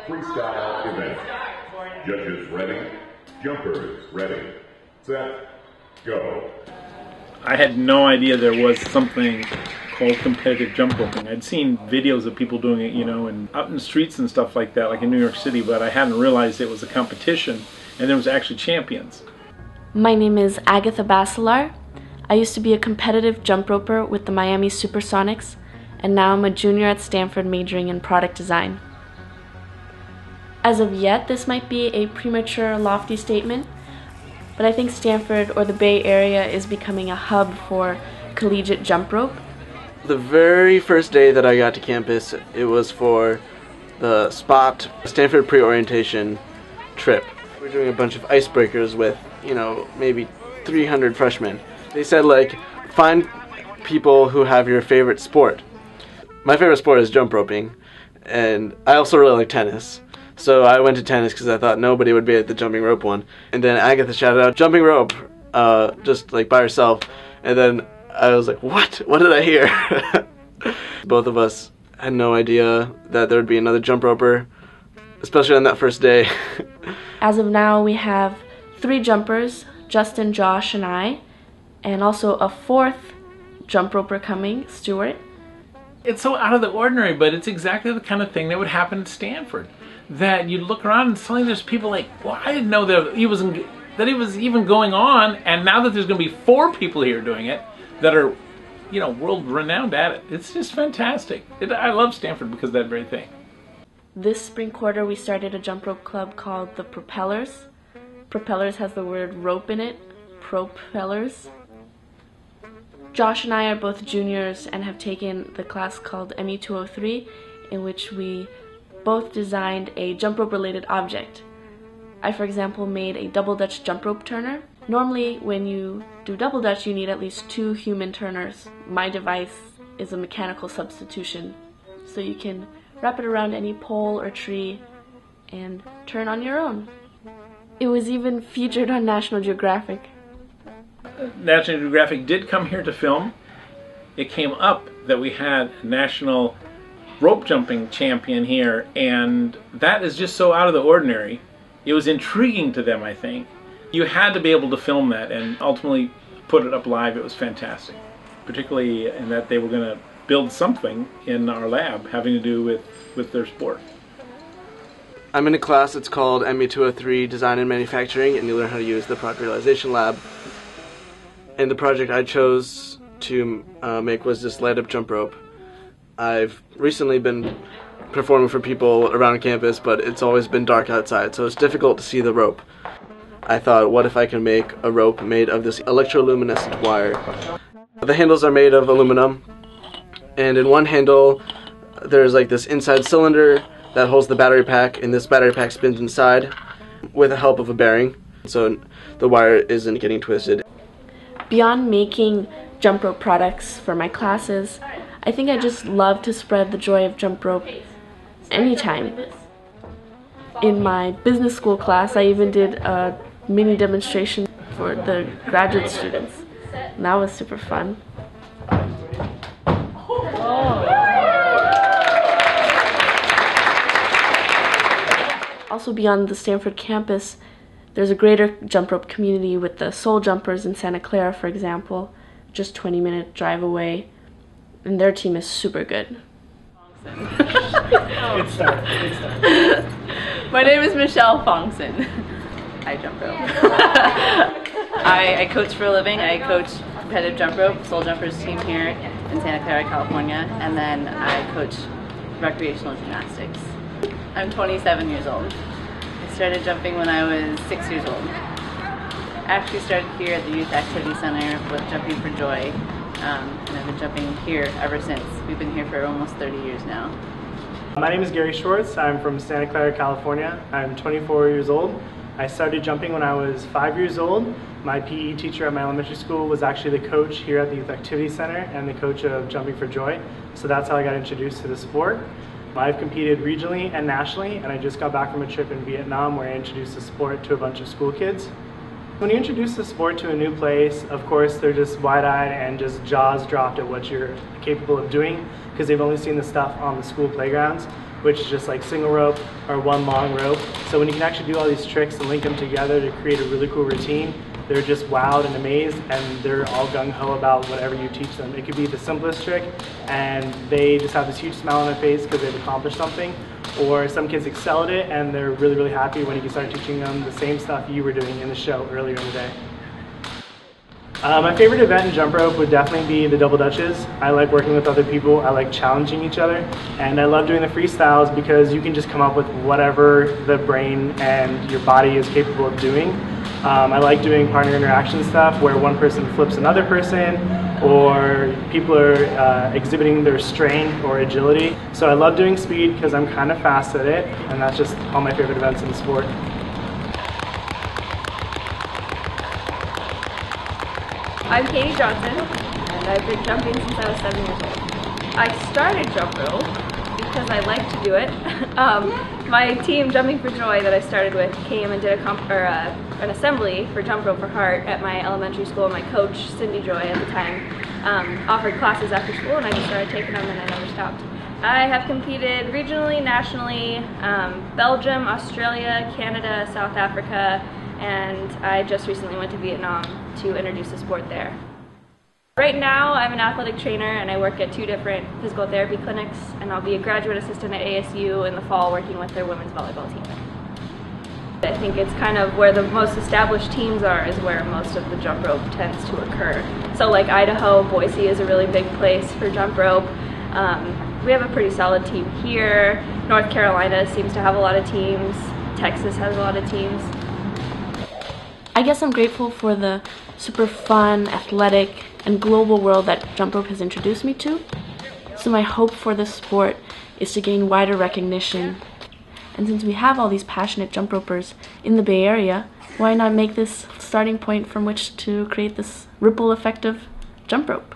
freestyle event. Judges ready, jumpers ready, set, go. I had no idea there was something called competitive jump roping. I'd seen videos of people doing it, you know, and out in the streets and stuff like that, like in New York City, but I hadn't realized it was a competition and there was actually champions. My name is Agatha Bacelar. I used to be a competitive jump roper with the Miami Supersonics, and now I'm a junior at Stanford majoring in product design. As of yet, this might be a premature, lofty statement, but I think Stanford or the Bay Area is becoming a hub for collegiate jump rope. The very first day that I got to campus, it was for the SPOT Stanford pre-orientation trip. We're doing a bunch of icebreakers with, you know, maybe 300 freshmen. They said, like, find people who have your favorite sport. My favorite sport is jump roping, and I also really like tennis. So I went to tennis because I thought nobody would be at the jumping rope one. And then Agatha shouted out, jumping rope, just like by herself. And then I was like, what? What did I hear? Both of us had no idea that there would be another jump roper, especially on that first day. As of now, we have 3 jumpers, Justin, Josh, and I, and also a 4th jump roper coming, Stewart. It's so out of the ordinary, but it's exactly the kind of thing that would happen at Stanford. That you look around and suddenly there's people like, well, I didn't know that he was even going on, and now that there's going to be 4 people here doing it that are, you know, world renowned at it. It's just fantastic. I love Stanford because of that very thing. This spring quarter, we started a jump rope club called the Propellers. Propellers has the word rope in it. Propellers. Josh and I are both juniors and have taken the class called ME 203, in which we both designed a jump rope related object. I, for example, made a double Dutch jump rope turner. Normally, when you do double Dutch, you need at least 2 human turners. My device is a mechanical substitution, so you can wrap it around any pole or tree and turn on your own. It was even featured on National Geographic. National Geographic did come here to film. It came up that we had a national rope jumping champion here, and that is just so out of the ordinary. It was intriguing to them, I think. You had to be able to film that and ultimately put it up live. It was fantastic, particularly in that they were going to build something in our lab having to do with their sport. I'm in a class that's called ME 203 Design and Manufacturing, and you learn how to use the Product Realization Lab. And the project I chose to make was this light up jump rope. I've recently been performing for people around campus, but it's always been dark outside, so it's difficult to see the rope. I thought, what if I can make a rope made of this electroluminescent wire? The handles are made of aluminum, and in one handle there's like this inside cylinder that holds the battery pack, and this battery pack spins inside with the help of a bearing, so the wire isn't getting twisted. Beyond making jump rope products for my classes, I think I just love to spread the joy of jump rope anytime. In my business school class, I even did a mini demonstration for the graduate students, and that was super fun. Also beyond the Stanford campus, there's a greater jump rope community with the Soul Jumpers in Santa Clara, for example, just 20-minute drive away, and their team is super good. Good start. My name is Michelle Fongson. I jump rope. I coach for a living. I coach competitive jump rope, Soul Jumpers team here in Santa Clara, California, and then I coach recreational gymnastics. I'm 27 years old. I started jumping when I was 6 years old. I actually started here at the Youth Activity Center with Jumping for Joy, and I've been jumping here ever since. We've been here for almost 30 years now. My name is Gary Schwarz. I'm from Santa Clara, California. I'm 24 years old. I started jumping when I was 5 years old. My PE teacher at my elementary school was actually the coach here at the Youth Activity Center and the coach of Jumping for Joy. So that's how I got introduced to the sport. I've competed regionally and nationally, and I just got back from a trip in Vietnam where I introduced the sport to a bunch of school kids. When you introduce the sport to a new place, of course they're just wide-eyed and just jaws dropped at what you're capable of doing because they've only seen the stuff on the school playgrounds. which is just like single rope or one long rope. So when you can actually do all these tricks and link them together to create a really cool routine, they're just wowed and amazed, and they're all gung-ho about whatever you teach them. It could be the simplest trick, and they just have this huge smile on their face because they've accomplished something. Or some kids excel at it, and they're really, really happy when you can start teaching them the same stuff you were doing in the show earlier in the day. My favorite event in jump rope would definitely be the double dutches. I like working with other people, I like challenging each other, and I love doing the freestyles because you can just come up with whatever the brain and your body is capable of doing. I like doing partner interaction stuff where one person flips another person, or people are exhibiting their strength or agility. So I love doing speed because I'm kind of fast at it, and that's just all my favorite events in the sport. I'm Katie Johnson, and I've been jumping since I was 7 years old. I started jump rope because I like to do it. My team, Jumping for Joy, that I started with, came and did an assembly for jump rope for heart at my elementary school. My coach, Cindy Joy at the time, offered classes after school, and I just started taking them, and I never stopped. I have competed regionally, nationally, Belgium, Australia, Canada, South Africa, and I just recently went to Vietnam to introduce the sport there. Right now, I'm an athletic trainer and I work at 2 different physical therapy clinics, and I'll be a graduate assistant at ASU in the fall working with their women's volleyball team. I think it's kind of where the most established teams are is where most of the jump rope tends to occur. So like Idaho, Boise is a really big place for jump rope. We have a pretty solid team here. North Carolina seems to have a lot of teams. Texas has a lot of teams. I guess I'm grateful for the super fun, athletic, and global world that jump rope has introduced me to. So my hope for this sport is to gain wider recognition. And since we have all these passionate jump ropers in the Bay Area, why not make this starting point from which to create this ripple effect of jump rope?